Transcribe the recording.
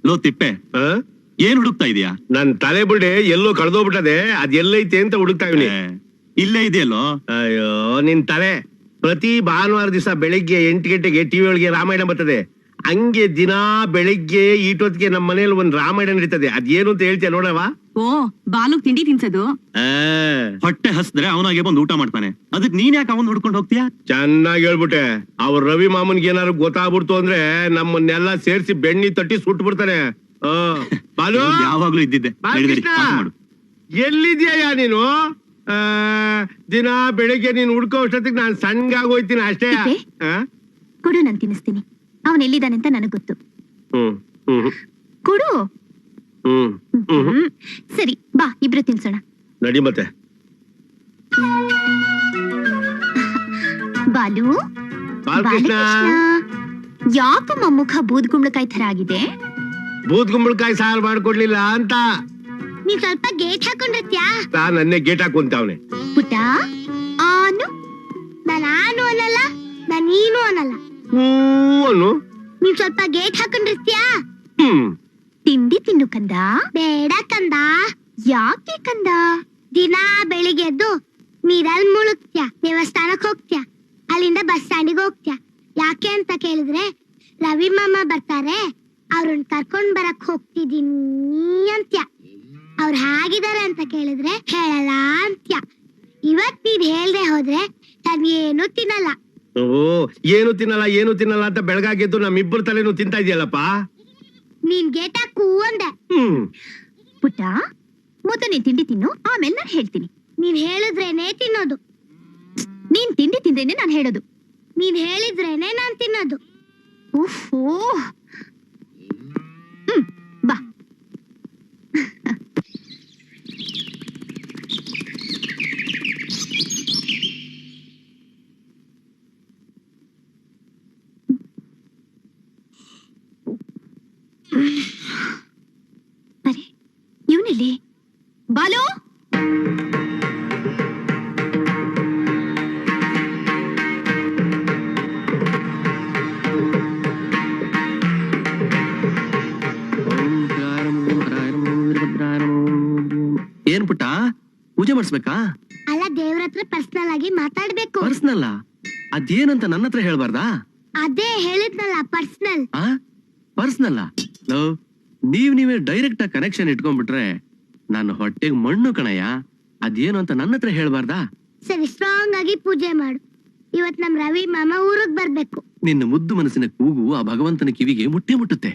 Low ತಿಪ್ಪೆ, ಏನ್ ಹುಡುಕ್ತಾ ಇದೀಯಾ? ನನ್ ತಲೆ ಬುಡೆ ಎಲ್ಲೋ ಕಳ್ದೋಗ್ಬಿಟ್ಟದೆ, ಅದ್ ಎಲ್ಲೈತೆ ಅಂತ ಹುಡುಕ್ತಾ ಇವ್ನಿ. ಇಲ್ಲೇ ಇದೆಯಲ್ಲೋ. ಅಯ್ಯೋ ನಿನ್ ತಲೆ, ಪ್ರತಿ ಭಾನುವಾರ ದಿವಸ ಬೆಳಿಗ್ಗೆ 8 ಗಂಟೆಗೆ ಟಿವಿ ಒಳಗೆ ರಾಮಾಯಣ ಬರ್ತದೆ. ಹಂಗೆ ದಿನಾ ಬೆಳಿಗ್ಗೆ ಈಟೊತ್ತಿಗೆ ನಮ್ಮ ಮನೇಲಿ ಒಂದ್ ರಾಮಾಯಣ ನಡೀತದೆ. ಅದೇನು ಅಂತ ಹೇಳ್ತೀಯ ನೋಡವಾ? ಓ, ಬಾಲುಗ್ ತಿಂಡಿ ತಿನ್ಸೋದು. ಹೊಟ್ಟೆ ಹಸ್ದ್ರೆ ಅವನಾಗೆ ಬಂದು ಊಟ ಮಾಡ್ತಾನೆ, ಅದಕ್ ನೀನ್ ಯಾಕೆ ಅವನ್ ಹುಡ್ಕೊಂಡು ಹೋಗ್ತೀಯಾ? ಚೆನ್ನಾಗಿ ಹೇಳ್ಬಿಟ್ಟೆ. ಅವ್ರ ರವಿ ಮಾಮನ್ಗೆ ಏನಾದ್ರು ಗೊತ್ತಾಗ್ಬಿಡ್ತು ಅಂದ್ರೆ ನಮ್ಮನ್ನೆಲ್ಲ ಸೇರ್ಸಿ ಬೆಣ್ಣಿ ತಟ್ಟಿ ಸುಟ್ಟು ಬಿಡ್ತಾನೆ. ಬಾಲು ಯಾವಾಗ್ಲೂ ಇದ್ದಿದ್ದೆ. ಎಲ್ಲಿದ್ಯಾ ನೀನು? ದಿನ ಬೆಳಿಗ್ಗೆ ನೀನ್ ಹುಡ್ಕೋ ಅಷ್ಟೊತ್ತಿಗೆ ನಾನ್ ಸಣ್ಣಗಾಗೋಯ್ತೀನಿ ಅಷ್ಟೇ. ಕೊಡು, ನಾನ್ ತಿನ್ನಿಸ್ತೀನಿ. ಅವನ್ ಎಲ್ಲಿದ್ದಾನೆ ಅಂತ ನನಗ್ ಗೊತ್ತು. ಕೊಡು. ಸರಿ ಬಾ, ಇಬ್ರು ತಿನ್ಸೋಣ. ನಡಿ ಮತ್ತೆ. ಬಾಲು, ಬಾಲಕೃಷ್ಣ, ಯಾಕಮ್ಮ ಮುಖ ಬೂದ್ಗುಂಬಳಕಾಯಿ ತರ ಆಗಿದೆ? ಬೂದ್ಗುಂಬಳಕಾಯಿ ಸಾರು ಮಾಡ್ಕೊಡ್ಲಿಲ್ಲ ಅಂತ ನೀ ಸ್ವಲ್ಪ ಗೇಟ್ ಹಾಕೊಂಡಿರ್ತ್ಯಾ? ನನ್ನೇ ಗೇಟ್ ಹಾಕೊಂತಾವನೆ. ಪುಟ್ಟ, ಆನು ನಾನು ಅನ್ನಲ್ಲ, ನೀನು ಅನ್ನಲ್ಲ. ನೀವ್ ಸ್ವಲ್ಪ ಗೇಟ್ ಹಾಕೊಂಡಿರ್ತ್ಯಾ? ತಿಂಡಿ ತಿನ್ನು ಕಂದ. ಬೇಡ ಕಂದ. ಯಾಕೆ ಕಂದ? ದಿನ ಬೆಳಿಗ್ಗೆ ಎದ್ದು ನೀರಲ್ಲಿ ಮುಳುಗ್ತ್ಯಾ, ದೇವಸ್ಥಾನಕ್ ಹೋಗ್ತ್ಯಾ, ಅಲ್ಲಿಂದ ಬಸ್ ಸ್ಟ್ಯಾಂಡಿಗೆ ಹೋಗ್ತ್ಯಾ. ಯಾಕೆ ಅಂತ ಕೇಳಿದ್ರೆ ರವಿ ಮಾಮ ಬರ್ತಾರೆ, ಅವ್ರನ್ನ ಕರ್ಕೊಂಡ್ ಬರಕ್ ಹೋಗ್ತಿದೀನಿ ಅಂತ್ಯ. ಅವ್ರು ಹೇಗಿದ್ದಾರೆ ಅಂತ ಕೇಳಿದ್ರೆ ಹೇಳಲ್ಲ ಅಂತ್ಯ. ಇವತ್ ನೀನ್ ಹೇಳ್ದೆ ಹೋದ್ರೆ ನಾನ್ ಏನು ತಿನ್ನಲ್ಲ. ಏನು ತಿನ್ನಲ್ಲ ಅಂತ ಬೆಳಗಾಗೆದ್ದು ನಮ್ಮಿಬ್ಬರು ತಲೆನೂ ತಿಂತಾ ಇದೆಯಲ್ಲಪ್ಪ. ನೀನ್ ಗೇಟ ಕೂ ಅಂದೆ. ಪುಟ್ಟ, ಮೊದಲು ನೀನ್ ತಿಂಡಿ ತಿನ್ನು, ಆಮೇಲೆ ನಾನ್ ಹೇಳ್ತೀನಿ. ನೀನ್ ಹೇಳಿದ್ರೇನೆ ತಿನ್ನೋದು. ನೀನ್ ತಿಂಡಿ ತಿಂದೇನೆ ನಾನ್ ಹೇಳೋದು. ನೀನ್ ಹೇಳಿದ್ರೇನೆ ನಾನ್ ತಿನ್ನೋದು. ಓಹೋ, ಬಾ. ಅರೆ, ಇವನಲ್ಲಿ ಬಾಲು. ಏನ್ ಪುಟ್ಟ, ಪೂಜೆ ಮಾಡಿಸ್ಬೇಕಾ? ಅಲ್ಲ, ದೇವ್ರ ಹತ್ರ ಪರ್ಸನಲ್ ಆಗಿ ಮಾತಾಡ್ಬೇಕು. ಪರ್ಸನಲ್? ಅದೇನಂತ ನನ್ನ ಹತ್ರ ಹೇಳ್ಬಾರ್ದಾ? ಅದೇ ಹೇಳಿದ್ನಲ್ಲ, ಪರ್ಸನಲ್. ಪರ್ಸನಲ್? ನೀವೇ ಡೈರೆಕ್ಟ್ ಆಗಿ ಕನೆಕ್ಷನ್ ಇಟ್ಕೊಂಡ್ಬಿಟ್ರೆ ನನ್ನ ಹೊಟ್ಟೆಗೆ ಮಣ್ಣು ಕಣಯ್ಯ. ಅದೇನು ಅಂತ ನನ್ನ ಹತ್ರ ಹೇಳ್ಬಾರ್ದಾ? ಸರಿ, ಸ್ಟ್ರಾಂಗ್ ಆಗಿ ಪೂಜೆ ಮಾಡು. ಇವತ್ ನಮ್ ರವಿ ಮಾಮ ಊರಿಗೆ ಬರ್ಬೇಕು. ನಿನ್ನ ಮುದ್ದು ಮನಸ್ಸಿನ ಕೂಗು ಆ ಭಗವಂತನ ಕಿವಿಗೆ ಮುಟ್ಟೆ ಮುಟ್ಟುತ್ತೆ.